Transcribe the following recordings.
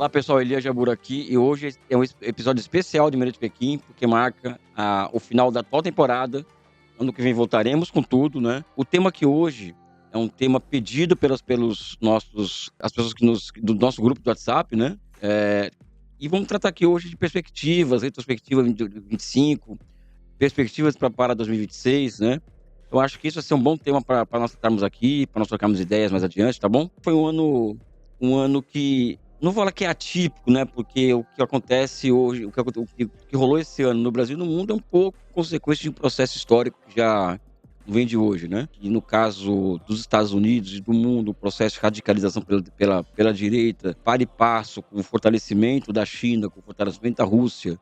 Olá pessoal, Elias Jabur aqui e hoje é um episódio especial de Mineiro de Pequim, porque marca o final da atual temporada. Ano que vem voltaremos com tudo, né? O tema aqui hoje é um tema pedido as pessoas do nosso grupo do WhatsApp, né? E vamos tratar aqui hoje de perspectivas, retrospectiva 2025, perspectivas para 2026, né? Eu acho que isso vai ser um bom tema para nós tratarmos aqui, para nós trocarmos ideias mais adiante, tá bom? Foi um ano que não vou falar que é atípico, né? Porque o que acontece hoje, o que rolou esse ano no Brasil e no mundo é um pouco consequência de um processo histórico que já não vem de hoje, né? E no caso dos Estados Unidos e do mundo, o processo de radicalização pela direita, para e passo com o fortalecimento da China, com o fortalecimento da Rússia,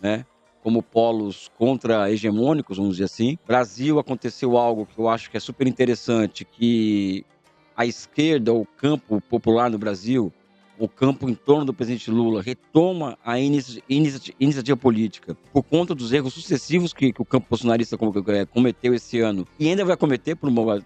né? Como polos contra-hegemônicos, vamos dizer assim. Brasil, aconteceu algo que eu acho que é super interessante, que a esquerda, o campo popular no Brasil, o campo em torno do presidente Lula, retoma a iniciativa política por conta dos erros sucessivos que o campo bolsonarista cometeu esse ano e ainda vai cometer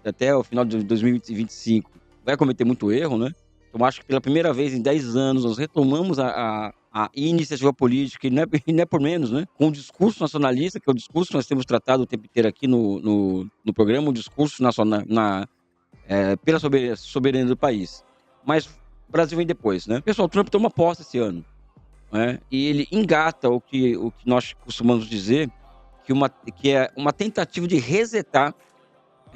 até o final de 2025. Vai cometer muito erro, né? Então, acho que pela primeira vez em 10 anos nós retomamos a iniciativa política, e não é por menos, né? Com o discurso nacionalista, que é o discurso que nós temos tratado o tempo inteiro aqui no programa, o discurso nacional pela soberania do país. Mas o Brasil vem depois, né? Pessoal, o Trump toma posse esse ano, né? E ele engata o que nós costumamos dizer que é uma tentativa de resetar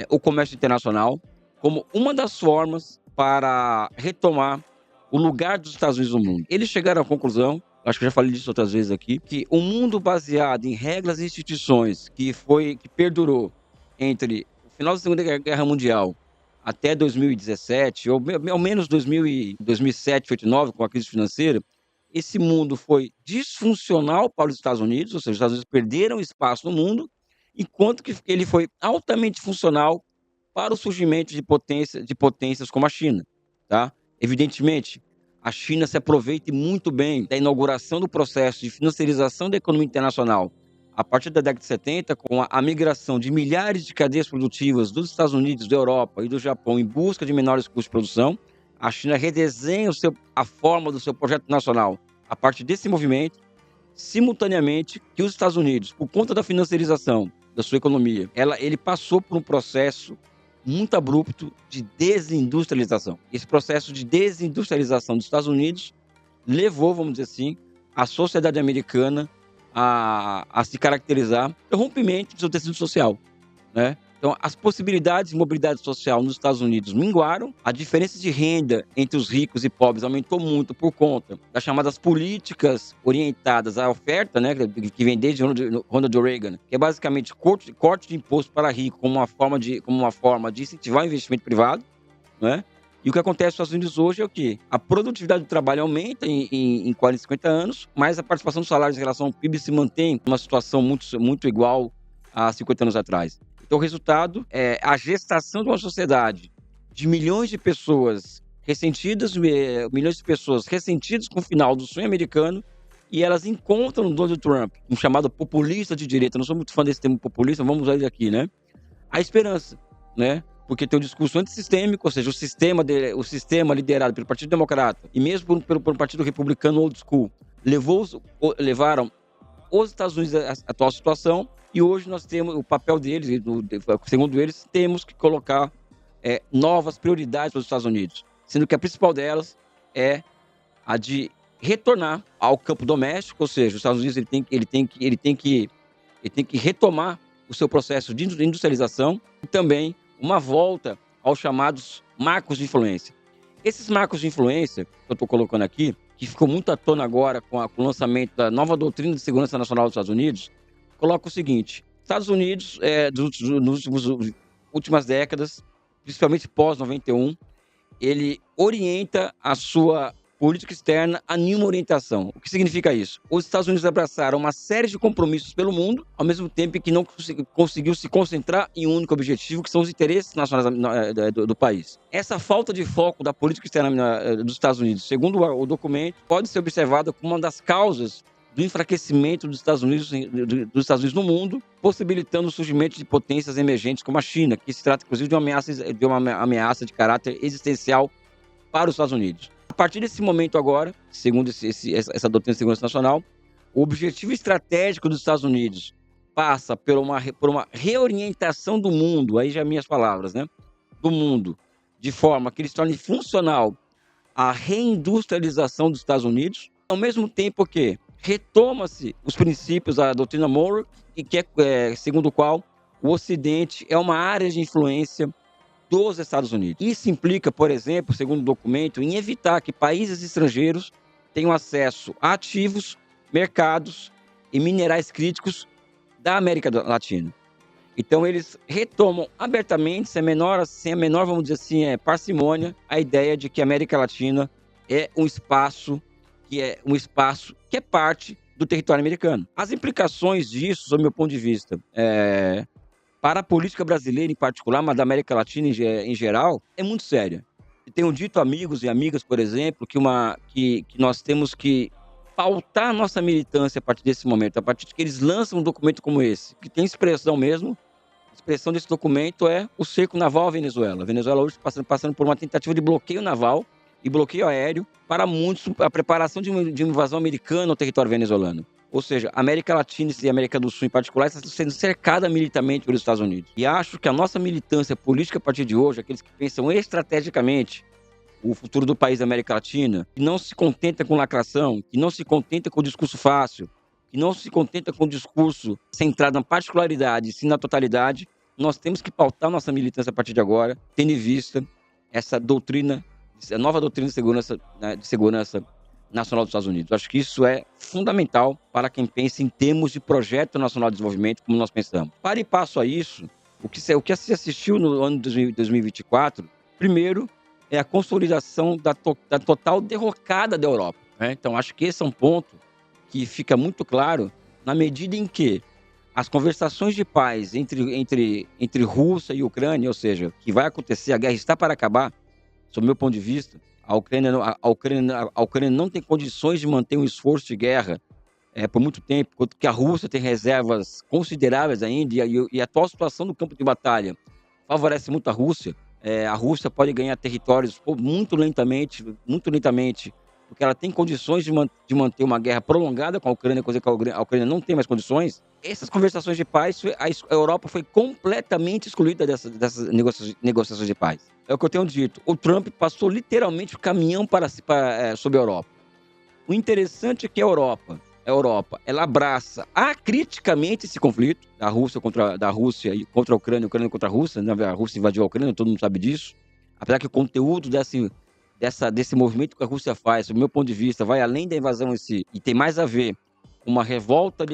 o comércio internacional como uma das formas para retomar o lugar dos Estados Unidos no mundo. Eles chegaram à conclusão, acho que eu já falei disso outras vezes aqui, que o mundo baseado em regras e instituições que perdurou entre o final da Segunda Guerra Mundial até 2017, ou ao menos 2007, 2008, 2009, com a crise financeira, esse mundo foi disfuncional para os Estados Unidos, ou seja, os Estados Unidos perderam espaço no mundo, enquanto que ele foi altamente funcional para o surgimento de potências como a China, tá? Evidentemente, a China se aproveita muito bem da inauguração do processo de financiarização da economia internacional a partir da década de 70, com a migração de milhares de cadeias produtivas dos Estados Unidos, da Europa e do Japão em busca de menores custos de produção. A China redesenha a forma do seu projeto nacional a partir desse movimento, simultaneamente que os Estados Unidos, por conta da financiarização da sua economia, ele passou por um processo muito abrupto de desindustrialização. Esse processo de desindustrialização dos Estados Unidos levou, vamos dizer assim, a sociedade americana a se caracterizar pelo rompimento do seu tecido social, né? Então, as possibilidades de mobilidade social nos Estados Unidos minguaram, a diferença de renda entre os ricos e pobres aumentou muito por conta das chamadas políticas orientadas à oferta, né, que vem desde Ronald Reagan, que é basicamente corte de imposto para rico como uma forma de incentivar o investimento privado, né? E o que acontece nos Estados Unidos hoje é o quê? A produtividade do trabalho aumenta em 40, 50 anos, mas a participação dos salários em relação ao PIB se mantém numa situação muito igual a 50 anos atrás. Então, o resultado é a gestação de uma sociedade de milhões de pessoas ressentidas com o final do sonho americano, e elas encontram no Donald Trump, um chamado populista de direita, não sou muito fã desse termo populista, vamos usar ele aqui, né? A esperança, né? Porque tem um discurso antissistêmico, ou seja, o sistema liderado pelo Partido Democrata e mesmo pelo Partido Republicano Old School levaram os Estados Unidos à atual situação, e hoje nós temos o papel deles, segundo eles, temos que colocar novas prioridades para os Estados Unidos, sendo que a principal delas é a de retornar ao campo doméstico, ou seja, os Estados Unidos ele tem que retomar o seu processo de industrialização e também uma volta aos chamados marcos de influência. Esses marcos de influência que eu estou colocando aqui, que ficou muito à tona agora com o lançamento da nova doutrina de segurança nacional dos Estados Unidos, coloca o seguinte: Estados Unidos, nas últimas décadas, principalmente pós-91, ele orienta a sua política externa a nenhuma orientação. O que significa isso? Os Estados Unidos abraçaram uma série de compromissos pelo mundo, ao mesmo tempo que não conseguiu se concentrar em um único objetivo, que são os interesses nacionais do país. Essa falta de foco da política externa dos Estados Unidos, segundo o documento, pode ser observada como uma das causas do enfraquecimento dos Estados Unidos no mundo, possibilitando o surgimento de potências emergentes como a China, que se trata, inclusive, de uma ameaça de caráter existencial para os Estados Unidos. A partir desse momento agora, segundo essa doutrina de segurança nacional, o objetivo estratégico dos Estados Unidos passa por uma reorientação do mundo, aí já minhas palavras, né? Do mundo, de forma que ele se torne funcional à reindustrialização dos Estados Unidos, ao mesmo tempo que retoma-se os princípios da doutrina Monroe, segundo o qual o Ocidente é uma área de influência dos Estados Unidos. Isso implica, por exemplo, segundo o documento, em evitar que países estrangeiros tenham acesso a ativos, mercados e minerais críticos da América Latina. Então, eles retomam abertamente, sem a menor, vamos dizer assim, parcimônia, a ideia de que a América Latina é um espaço que é parte do território americano. As implicações disso, sob meu ponto de vista, para a política brasileira em particular, mas da América Latina em geral, é muito séria. Eu tenho dito a amigos e amigas, por exemplo, que nós temos que pautar a nossa militância a partir desse momento, a partir de que eles lançam um documento como esse, que tem expressão mesmo. A expressão desse documento é o cerco naval à Venezuela. A Venezuela hoje passando por uma tentativa de bloqueio naval e bloqueio aéreo para muitos, a preparação de uma invasão americana ao território venezuelano. Ou seja, a América Latina e a América do Sul em particular está sendo cercada militarmente pelos Estados Unidos. E acho que a nossa militância política a partir de hoje, aqueles que pensam estrategicamente o futuro do país da América Latina, que não se contenta com lacração, que não se contenta com o discurso fácil, que não se contenta com o discurso centrado na particularidade, sim na totalidade, nós temos que pautar nossa militância a partir de agora, tendo em vista essa doutrina, a nova doutrina de segurança nacional dos Estados Unidos. Acho que isso é fundamental para quem pensa em termos de projeto nacional de desenvolvimento, como nós pensamos. Para e passo a isso, o que se assistiu no ano de 2024, primeiro, é a consolidação da total derrocada da Europa, né? Então, acho que esse é um ponto que fica muito claro na medida em que as conversações de paz entre Rússia e Ucrânia, ou seja, que vai acontecer, a guerra está para acabar, sob meu ponto de vista, a Ucrânia não tem condições de manter um esforço de guerra por muito tempo, enquanto que a Rússia tem reservas consideráveis ainda, e a atual situação do campo de batalha favorece muito a Rússia. A Rússia pode ganhar territórios muito lentamente, porque ela tem condições de manter uma guerra prolongada com a Ucrânia, coisa que a Ucrânia não tem mais condições. Essas conversações de paz, a Europa foi completamente excluída dessas negociações de paz. É o que eu tenho dito. O Trump passou literalmente o caminhão sobre a Europa. O interessante é que a Europa, ela abraça acriticamente esse conflito da Rússia contra a Ucrânia contra a Rússia, né? A Rússia invadiu a Ucrânia, todo mundo sabe disso. Apesar que o conteúdo desse movimento que a Rússia faz, do meu ponto de vista, vai além da invasão em si e tem mais a ver com uma revolta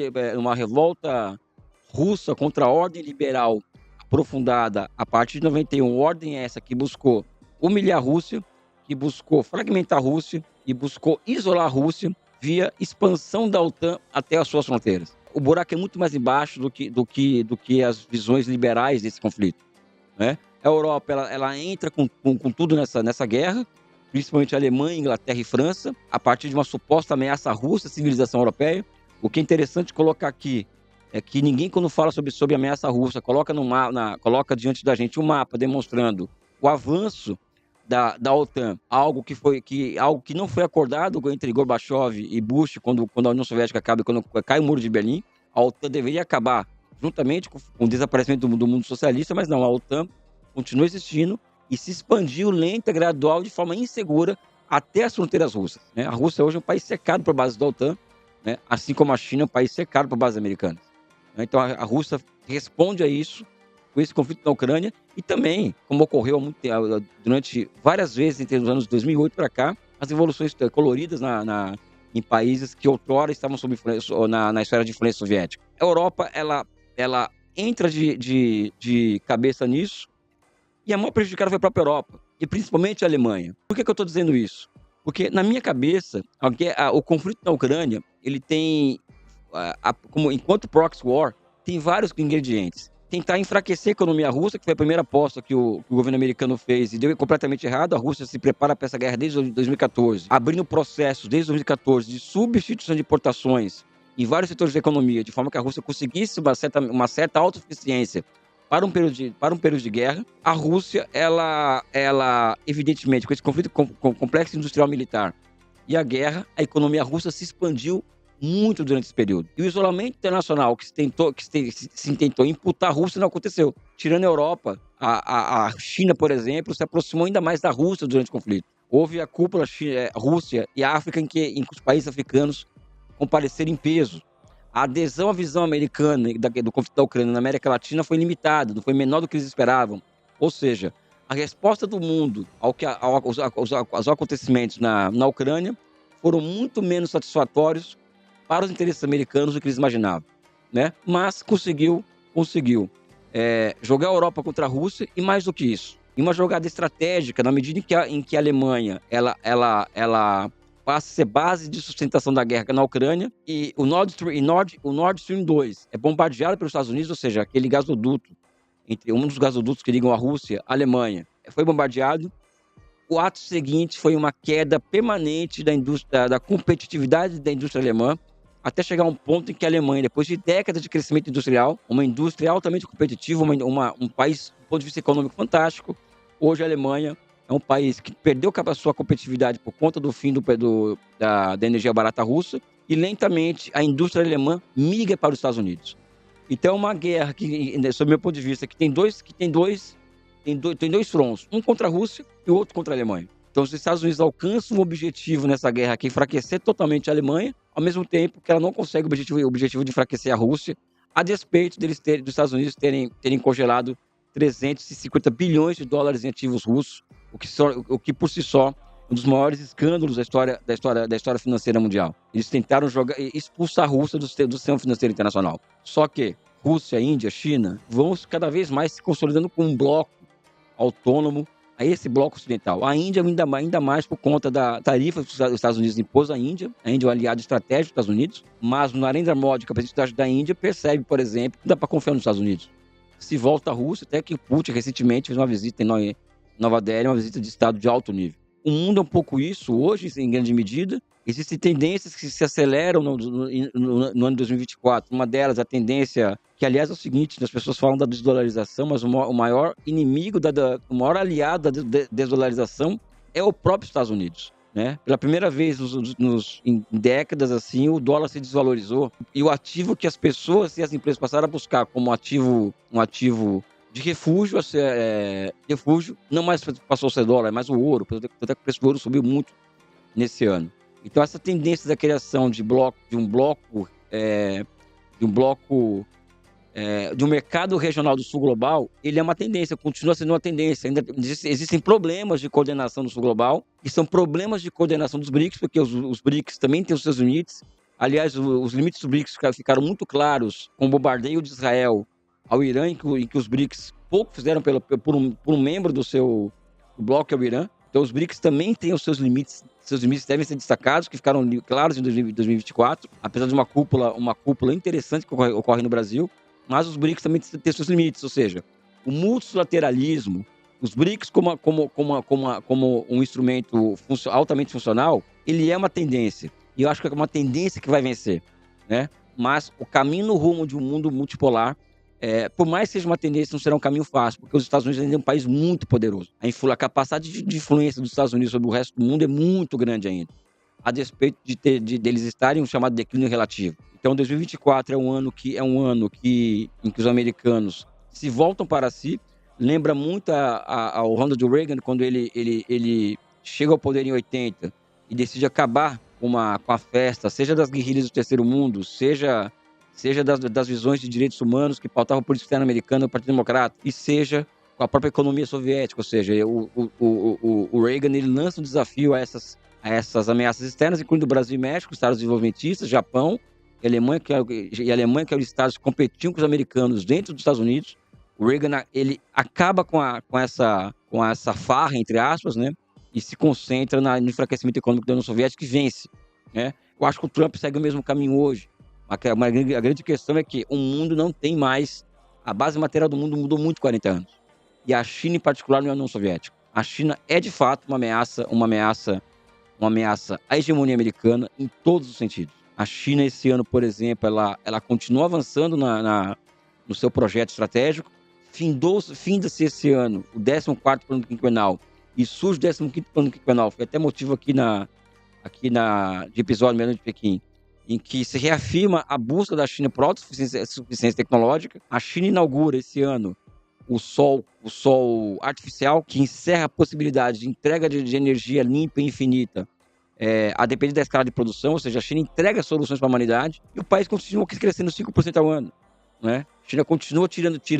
russa contra a ordem liberal aprofundada a partir de 91. Ordem essa que buscou humilhar a Rússia, que buscou fragmentar a Rússia e buscou isolar a Rússia via expansão da OTAN até as suas fronteiras. O buraco é muito mais embaixo do que as visões liberais desse conflito, né? A Europa ela entra com tudo nessa guerra, principalmente a Alemanha, Inglaterra e França, a partir de uma suposta ameaça russa à civilização europeia. O que é interessante colocar aqui é que ninguém, quando fala sobre ameaça russa, coloca diante da gente um mapa demonstrando o avanço da OTAN, algo que não foi acordado entre Gorbachev e Bush quando a União Soviética acaba, quando cai o Muro de Berlim. A OTAN deveria acabar juntamente com o desaparecimento do mundo socialista, mas não, a OTAN continua existindo e se expandiu lenta, gradual, de forma insegura até as fronteiras russas, né? A Rússia hoje é um país cercado por bases da OTAN, né? Assim como a China é um país cercado por bases americanas. Então a Rússia responde a isso, com esse conflito na Ucrânia, e também, como ocorreu durante várias vezes entre os anos 2008 para cá, as revoluções coloridas em países que outrora estavam sob influência, na esfera de influência soviética. A Europa, ela entra de cabeça nisso, e a maior prejudicada foi a própria Europa, e principalmente a Alemanha. Por que eu estou dizendo isso? Porque, na minha cabeça, o conflito na Ucrânia, ele tem, enquanto proxy war, tem vários ingredientes. Tentar enfraquecer a economia russa, que foi a primeira aposta que o governo americano fez e deu completamente errado. A Rússia se prepara para essa guerra desde 2014, abrindo processos desde 2014 de substituição de importações em vários setores da economia, de forma que a Rússia conseguisse uma certa autossuficiência para um período de guerra. A Rússia, ela evidentemente, com esse conflito complexo industrial militar e a guerra, a economia russa se expandiu muito durante esse período. E o isolamento internacional se tentou imputar a Rússia não aconteceu. Tirando a Europa, a China, por exemplo, se aproximou ainda mais da Rússia durante o conflito. Houve a cúpula Rússia e África em que os países africanos compareceram em peso. A adesão à visão americana do conflito da Ucrânia na América Latina foi limitada, não foi menor do que eles esperavam. Ou seja, a resposta do mundo aos acontecimentos na Ucrânia foram muito menos satisfatórios para os interesses americanos do que eles imaginavam, né? Mas conseguiu jogar a Europa contra a Rússia e, mais do que isso, em uma jogada estratégica, na medida em que a Alemanha ela passa a ser base de sustentação da guerra na Ucrânia, e o Nord Stream 2 é bombardeado pelos Estados Unidos, ou seja, aquele gasoduto, um dos gasodutos que ligam a Rússia à Alemanha, foi bombardeado. O ato seguinte foi uma queda permanente da competitividade da indústria alemã, até chegar a um ponto em que a Alemanha, depois de décadas de crescimento industrial, uma indústria altamente competitiva, um país, do ponto de vista econômico, fantástico, hoje a Alemanha é um país que perdeu a sua competitividade por conta do fim da energia barata russa, e lentamente a indústria alemã migra para os Estados Unidos. Então é uma guerra que, sob meu ponto de vista, tem dois fronts, um contra a Rússia e o outro contra a Alemanha. Então os Estados Unidos alcançam um objetivo nessa guerra que é enfraquecer totalmente a Alemanha, ao mesmo tempo que ela não consegue o objetivo de enfraquecer a Rússia, a despeito dos Estados Unidos terem congelado 350 bilhões de dólares em ativos russos, o que por si só um dos maiores escândalos da história financeira mundial. Eles tentaram expulsar a Rússia do sistema financeiro internacional. Só que Rússia, Índia, China vão cada vez mais se consolidando como um bloco autônomo a esse bloco ocidental. A Índia ainda mais por conta da tarifa que os Estados Unidos impôs à Índia. A Índia é um aliado estratégico dos Estados Unidos, mas o Narendra Modi, que é o presidente da Índia, percebe, por exemplo, que não dá para confiar nos Estados Unidos. Se volta à Rússia, até que o Putin recentemente fez uma visita em Nova Delhi, uma visita de estado de alto nível. O mundo é um pouco isso hoje, em grande medida. Existem tendências que se aceleram no ano de 2024. Uma delas, a tendência, que aliás é o seguinte, as pessoas falam da desdolarização, mas o maior inimigo, o maior aliado da desdolarização é o próprio Estados Unidos, né? Pela primeira vez em décadas, assim, o dólar se desvalorizou, e o ativo que as pessoas e as empresas passaram a buscar como um ativo de refúgio, não mais passou a ser dólar, mas o ouro, até que o preço do ouro subiu muito nesse ano. Então essa tendência da criação de um mercado regional do sul global, ele é uma tendência, continua sendo uma tendência. Ainda existem problemas de coordenação do sul global, e são problemas de coordenação dos BRICS, porque os BRICS também têm os seus limites. Aliás, os limites dos BRICS ficaram muito claros com o bombardeio de Israel ao Irã, em que os BRICS pouco fizeram por um membro do bloco, que é o Irã. Então os BRICS também têm os seus limites devem ser destacados, que ficaram claros em 2024, apesar de uma cúpula interessante que ocorre no Brasil, mas os BRICS também têm seus limites, ou seja, o multilateralismo, os BRICS como um instrumento altamente funcional, ele é uma tendência, e eu acho que é uma tendência que vai vencer, né? Mas o caminho no rumo de um mundo multipolar, por mais que seja uma tendência, não será um caminho fácil, porque os Estados Unidos ainda é um país muito poderoso. A capacidade de influência dos Estados Unidos sobre o resto do mundo é muito grande ainda, a despeito deles estarem em um chamado declínio relativo. Então, 2024 é um ano em que os americanos se voltam para si. Lembra muito ao Ronald Reagan, quando ele chega ao poder em 80 e decide acabar com a festa, seja das guerrilhas do Terceiro Mundo, seja das visões de direitos humanos que pautavam a política externa americana do Partido Democrata, e seja com a própria economia soviética. Ou seja, o Reagan, ele lança um desafio a essas ameaças externas, incluindo o Brasil e México, Estados desenvolvimentistas, Japão e a Alemanha, que eram os estados que competiam com os americanos dentro dos Estados Unidos. O Reagan, ele acaba com essa farra, entre aspas, né, e se concentra no enfraquecimento econômico da União Soviética, e vence, né? Eu acho que o Trump segue o mesmo caminho hoje. A grande questão é que o mundo não tem mais... A base material do mundo mudou muito em 40 anos. E a China, em particular, não é a União Soviética. A China é, de fato, uma ameaça à hegemonia americana em todos os sentidos. A China, esse ano, por exemplo, ela continua avançando no seu projeto estratégico, finda-se esse ano o 14º plano quinquenal e surge o 15º plano quinquenal, foi até motivo de episódio Meia-Noite de Pequim, em que se reafirma a busca da China por autossuficiência tecnológica. A China inaugura esse ano o sol artificial, que encerra a possibilidade de entrega de energia limpa e infinita, a depender da escala de produção, ou seja, a China entrega soluções para a humanidade e o país continua crescendo 5% ao ano, né? A China continua tirando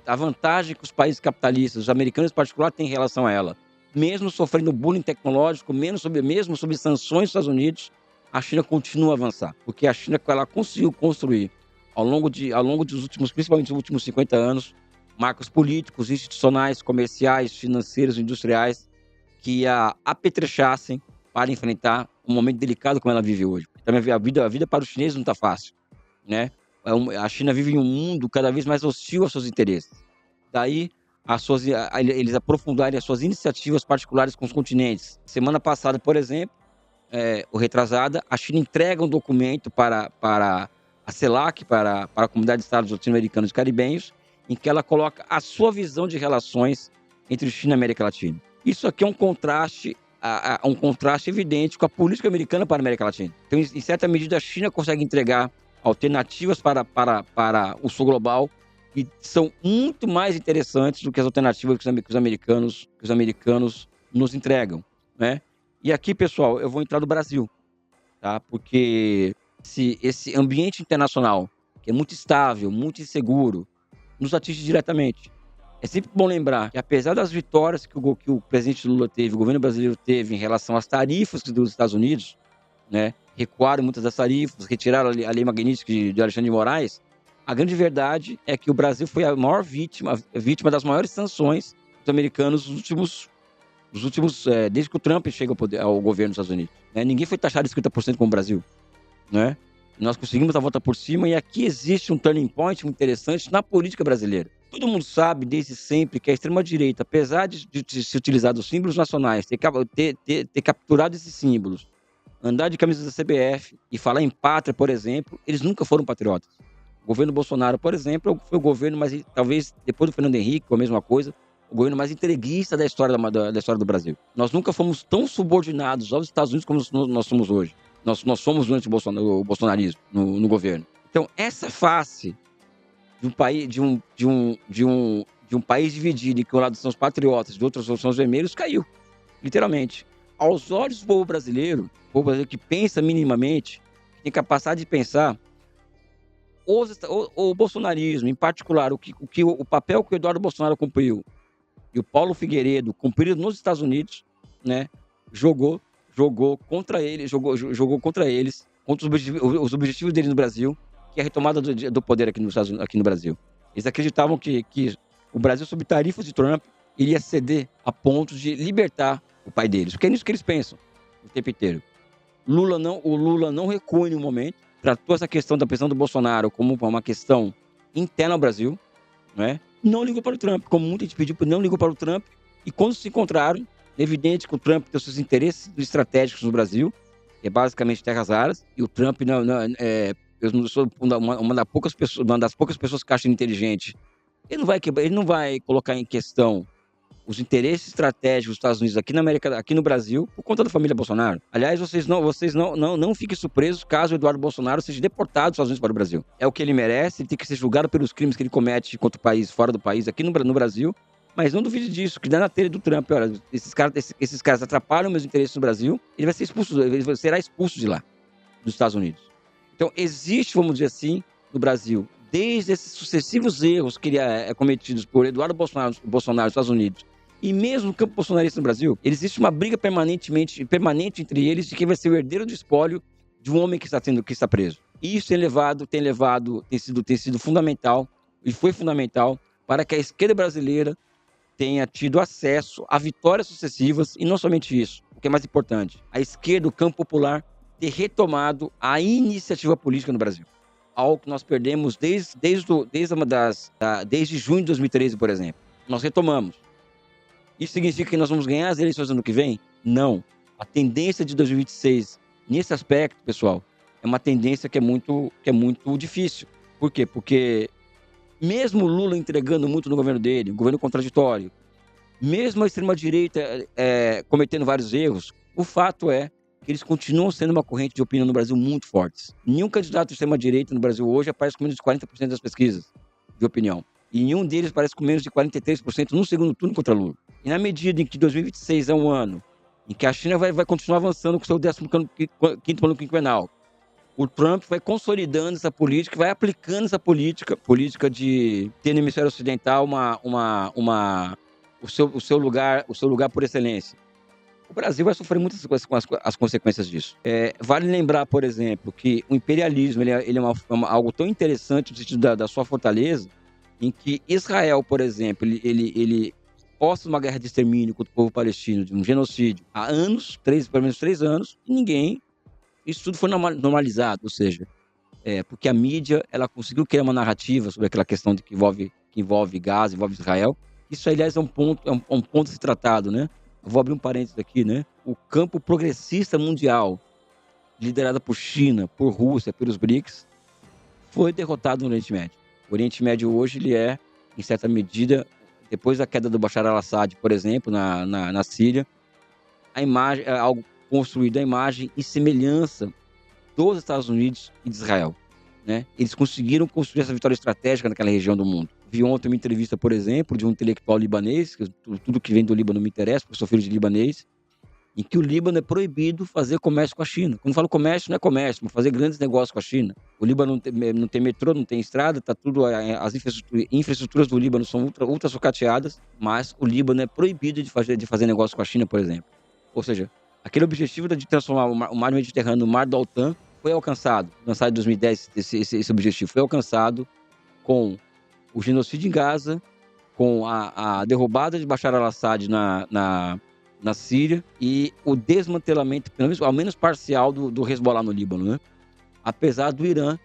a vantagem que os países capitalistas, os americanos em particular, têm em relação a ela. Mesmo sofrendo bullying tecnológico, mesmo sob sanções dos Estados Unidos, a China continua a avançar, porque a China ela conseguiu construir ao longo dos últimos, principalmente dos últimos 50 anos, marcos políticos, institucionais, comerciais, financeiros, industriais, que a apetrechassem para enfrentar um momento delicado como ela vive hoje. Também a vida para os chineses não está fácil, né? A China vive em um mundo cada vez mais hostil aos seus interesses. Daí, eles aprofundarem as suas iniciativas particulares com os continentes. Semana passada, por exemplo, ou retrasada, a China entrega um documento para a CELAC, para a Comunidade de Estados Latino-Americanos e Caribenhos, em que ela coloca a sua visão de relações entre China e América Latina. Isso aqui é um contraste evidente com a política americana para a América Latina. Então, em certa medida, a China consegue entregar alternativas para o sul global que são muito mais interessantes do que as alternativas que os americanos nos entregam, né? E aqui, pessoal, eu vou entrar no Brasil, tá? Porque esse ambiente internacional, que é muito estável, muito inseguro, nos atinge diretamente. É sempre bom lembrar que, apesar das vitórias que o presidente Lula teve, o governo brasileiro teve em relação às tarifas dos Estados Unidos, né? Recuaram muitas das tarifas, retiraram a lei Magnitsky de Alexandre de Moraes. A grande verdade é que o Brasil foi a maior vítima das maiores sanções dos americanos desde que o Trump chega ao governo dos Estados Unidos. Né? Ninguém foi taxado de 50% como o Brasil, né? Nós conseguimos a volta por cima e aqui existe um turning point muito interessante na política brasileira. Todo mundo sabe desde sempre que a extrema-direita, apesar de se utilizar dos símbolos nacionais, ter capturado esses símbolos, andar de camisa da CBF e falar em pátria, por exemplo, eles nunca foram patriotas. O governo Bolsonaro, por exemplo, foi o governo mais, talvez depois do Fernando Henrique, com a mesma coisa, o governo mais entreguista da história do Brasil. Nós nunca fomos tão subordinados aos Estados Unidos como nós somos hoje. Nós somos durante o bolsonarismo no governo. Então, essa face de um país dividido, em que um lado são os patriotas e do outro são os vermelhos, caiu, literalmente. Aos olhos do povo brasileiro que pensa minimamente, que tem capacidade de pensar, o bolsonarismo, em particular, o papel que o Eduardo Bolsonaro cumpriu e o Paulo Figueiredo cumpriram nos Estados Unidos, né, jogou contra eles, contra os objetivos deles no Brasil, que é a retomada do poder aqui no Brasil. Eles acreditavam que o Brasil, sob tarifas de Trump, iria ceder a ponto de libertar o pai deles. Porque é nisso que eles pensam o tempo inteiro. O Lula não recua em nenhum momento, tratou essa questão da pressão do Bolsonaro como uma questão interna ao Brasil, né? Não ligou para o Trump, como muita gente pediu, não ligou para o Trump. E quando se encontraram, é evidente que o Trump tem os seus interesses estratégicos no Brasil, que é basicamente terras raras, e o Trump eu sou uma das poucas pessoas que acham inteligente. Ele não vai colocar em questão os interesses estratégicos dos Estados Unidos aqui no Brasil, por conta da família Bolsonaro. Aliás, vocês não fiquem surpresos caso o Eduardo Bolsonaro seja deportado dos Estados Unidos para o Brasil. É o que ele merece, ele tem que ser julgado pelos crimes que ele comete contra o país, fora do país, aqui no Brasil. Mas não duvide disso, que dá na telha do Trump. Olha, esses caras atrapalham meus interesses no Brasil, ele será expulso de lá, dos Estados Unidos. Então, existe, vamos dizer assim, no Brasil, desde esses sucessivos erros que cometidos por Eduardo Bolsonaro nos Estados Unidos, e mesmo no campo bolsonarista no Brasil, existe uma briga permanente entre eles de quem vai ser o herdeiro do espólio de um homem que está preso. E isso tem sido fundamental, e foi fundamental, para que a esquerda brasileira tenha tido acesso a vitórias sucessivas, e não somente isso, o que é mais importante, a esquerda, o campo popular, ter retomado a iniciativa política no Brasil. Algo que nós perdemos desde junho de 2013, por exemplo. Nós retomamos. Isso significa que nós vamos ganhar as eleições no ano que vem? Não. A tendência de 2026, nesse aspecto, pessoal, é uma tendência que é muito difícil. Por quê? Porque mesmo o Lula entregando muito no governo dele, um governo contraditório, mesmo a extrema-direita cometendo vários erros, o fato é que eles continuam sendo uma corrente de opinião no Brasil muito fortes. Nenhum candidato de extrema-direita no Brasil hoje aparece com menos de 40% das pesquisas de opinião. E nenhum deles aparece com menos de 43% no segundo turno contra Lula. E na medida em que 2026 é um ano em que a China vai continuar avançando com o seu 15º plano quinquenal, o Trump vai consolidando essa política, vai aplicando essa política de ter no hemisfério ocidental o seu lugar por excelência. O Brasil vai sofrer muitas com as consequências disso. Vale lembrar, por exemplo, que o imperialismo ele é algo tão interessante no sentido da sua fortaleza, em que Israel, por exemplo, ele posta uma guerra de extermínio contra o povo palestino, de um genocídio, há anos, pelo menos 3 anos, e ninguém. Isso tudo foi normalizado, ou seja, porque a mídia ela conseguiu criar uma narrativa sobre aquela questão que envolve Gaza, envolve Israel. Isso, aliás, é um ponto a ser tratado, né? Eu vou abrir um parênteses aqui, né? O campo progressista mundial, liderado por China, por Rússia, pelos BRICS, foi derrotado no Oriente Médio. O Oriente Médio hoje ele é, em certa medida, depois da queda do Bashar al-Assad, por exemplo, na Síria, a imagem, algo construído a imagem e semelhança dos Estados Unidos e de Israel, né? Eles conseguiram construir essa vitória estratégica naquela região do mundo. Vi ontem uma entrevista, por exemplo, de um intelectual libanês, que tudo que vem do Líbano me interessa, porque eu sou filho de libanês, em que o Líbano é proibido fazer comércio com a China. Quando eu falo comércio, não é comércio, mas fazer grandes negócios com a China. O Líbano não tem metrô, não tem estrada, tá tudo, as infraestruturas do Líbano são ultra sucateadas, mas o Líbano é proibido de fazer negócio com a China, por exemplo. Ou seja, aquele objetivo de transformar o mar Mediterrâneo no mar do Altã foi alcançado em 2010, esse objetivo foi alcançado com o genocídio em Gaza, com a derrubada de Bashar al-Assad na Síria e o desmantelamento, pelo menos, ao menos parcial, do Hezbollah no Líbano, né? Apesar do Irã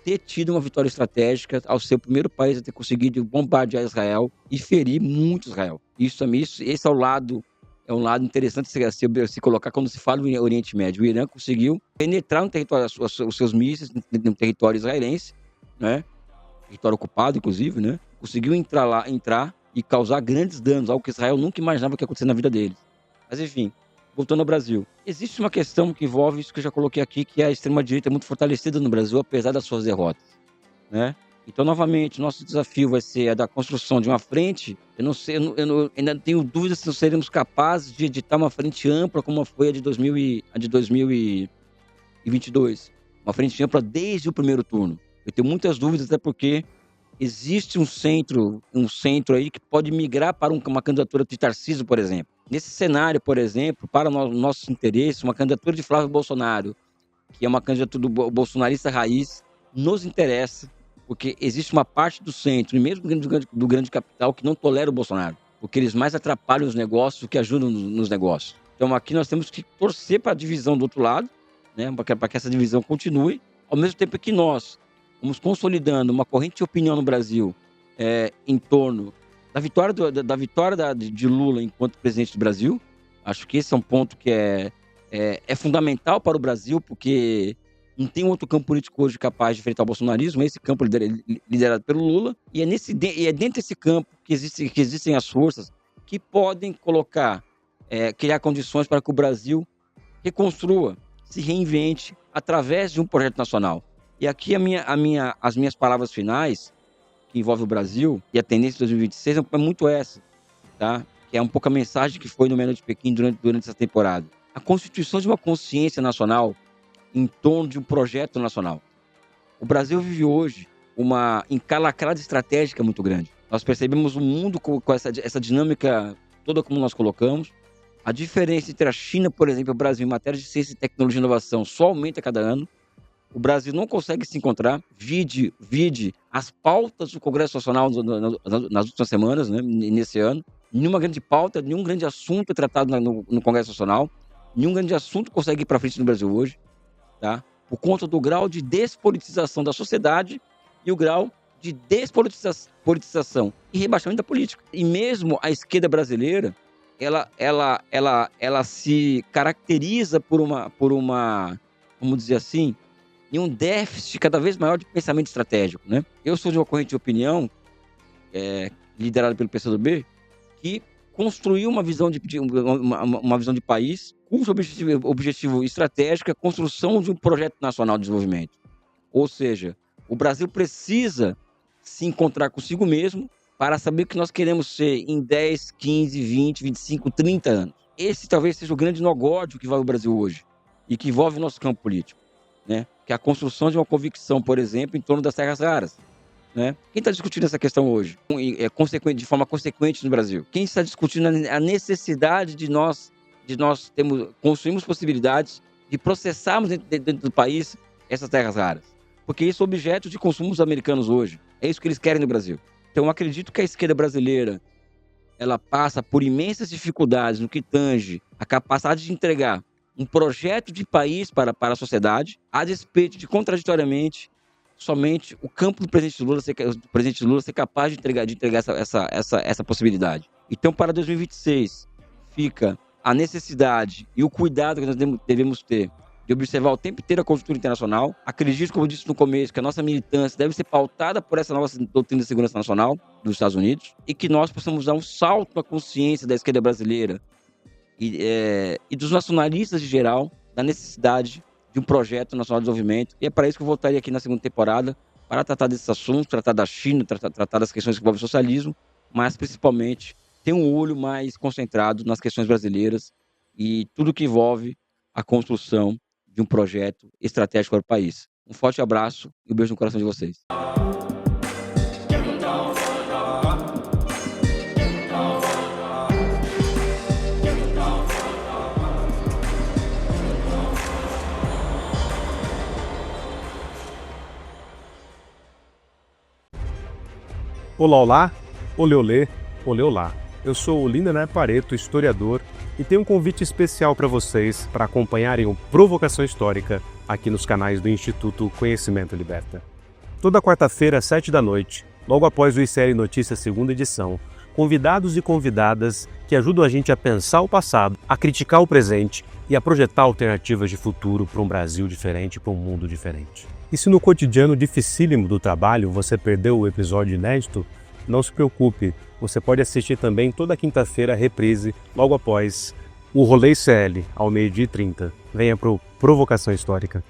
ter tido uma vitória estratégica ao ser o primeiro país a ter conseguido bombardear Israel e ferir muito Israel. Esse é um lado interessante se colocar quando se fala no Oriente Médio. O Irã conseguiu penetrar no território, os seus mísseis no território israelense, né? Território ocupado, inclusive, né? Conseguiu entrar e causar grandes danos, algo que Israel nunca imaginava que ia acontecer na vida deles. Mas, enfim, voltando ao Brasil. Existe uma questão que envolve isso que eu já coloquei aqui, que é a extrema-direita muito fortalecida no Brasil, apesar das suas derrotas, né? Então, novamente, nosso desafio vai ser a da construção de uma frente. Eu não sei, ainda tenho dúvidas se nós seremos capazes de editar uma frente ampla como foi a de 2022. Uma frente ampla desde o primeiro turno. Eu tenho muitas dúvidas, até porque existe um centro aí que pode migrar para uma candidatura de Tarcísio, por exemplo. Nesse cenário, por exemplo, para nossos interesses, uma candidatura de Flávio Bolsonaro, que é uma candidatura do bolsonarista raiz, nos interessa, porque existe uma parte do centro, e mesmo do grande capital, que não tolera o Bolsonaro, porque eles mais atrapalham os negócios do que ajudam nos negócios. Então aqui nós temos que torcer para a divisão do outro lado, né, para que essa divisão continue, ao mesmo tempo que nós vamos consolidando uma corrente de opinião no Brasil em torno da vitória, de Lula enquanto presidente do Brasil. Acho que esse é um ponto que é fundamental para o Brasil, porque não tem outro campo político hoje capaz de enfrentar o bolsonarismo, é esse campo liderado pelo Lula, e é dentro desse campo que existem as forças que podem criar condições para que o Brasil reconstrua, se reinvente através de um projeto nacional. E aqui as minhas palavras finais, que envolvem o Brasil, e a tendência de 2026 é muito essa, tá? Que é um pouco a mensagem que foi no Meia Noite de Pequim durante essa temporada. A constituição de uma consciência nacional em torno de um projeto nacional. O Brasil vive hoje uma encalacrada estratégica muito grande. Nós percebemos o mundo com essa dinâmica toda como nós colocamos. A diferença entre a China, por exemplo, e o Brasil em matéria de ciência, tecnologia e inovação só aumenta a cada ano. O Brasil não consegue se encontrar. Vide as pautas do Congresso Nacional nas últimas semanas, né, nesse ano. Nenhuma grande pauta, nenhum grande assunto é tratado no Congresso Nacional. Nenhum grande assunto consegue ir para frente no Brasil hoje, tá? Por conta do grau de despolitização da sociedade e o grau de despolitização e rebaixamento da política. E mesmo a esquerda brasileira, ela se caracteriza por uma, vamos dizer assim, em um déficit cada vez maior de pensamento estratégico, né? Eu sou de uma corrente de opinião, liderada pelo PCdoB, que construiu uma visão uma visão de país cujo objetivo estratégico é a construção de um projeto nacional de desenvolvimento. Ou seja, o Brasil precisa se encontrar consigo mesmo para saber o que nós queremos ser em 10, 15, 20, 25, 30 anos. Esse talvez seja o grande nó górdico que envolve o Brasil hoje e que envolve o nosso campo político, né? Que é a construção de uma convicção, por exemplo, em torno das terras raras, né? Quem está discutindo essa questão hoje? De forma consequente no Brasil? Quem está discutindo a necessidade de nós construirmos possibilidades de processarmos dentro do país essas terras raras? Porque isso é objeto de consumo dos americanos hoje. É isso que eles querem no Brasil. Então, eu acredito que a esquerda brasileira ela passa por imensas dificuldades no que tange a capacidade de entregar um projeto de país para a sociedade, a despeito de, contraditoriamente, somente o campo do presidente Lula ser capaz de entregar essa possibilidade. Então, para 2026, fica a necessidade e o cuidado que nós devemos ter de observar o tempo inteiro a conjuntura internacional. Acredito, como eu disse no começo, que a nossa militância deve ser pautada por essa nova doutrina de segurança nacional dos Estados Unidos e que nós possamos dar um salto na consciência da esquerda brasileira e dos nacionalistas em geral, da necessidade de um projeto nacional de desenvolvimento. E é para isso que eu voltaria aqui na segunda temporada, para tratar desses assuntos, tratar da China, tratar das questões que envolvem o socialismo, mas principalmente ter um olho mais concentrado nas questões brasileiras e tudo que envolve a construção de um projeto estratégico para o país. Um forte abraço e um beijo no coração de vocês. Olá, olá, olê, olê, olê, olá. Eu sou o Lindener Pareto, historiador, e tenho um convite especial para vocês para acompanharem o Provocação Histórica aqui nos canais do Instituto Conhecimento Liberta. Toda quarta-feira, às 7h, logo após o ICL Notícias segunda edição, convidados e convidadas que ajudam a gente a pensar o passado, a criticar o presente e a projetar alternativas de futuro para um Brasil diferente, para um mundo diferente. E se no cotidiano dificílimo do trabalho você perdeu o episódio inédito, não se preocupe, você pode assistir também toda quinta-feira a reprise, logo após o Rolê ICL, ao 12h30. Venha para o Provocação Histórica.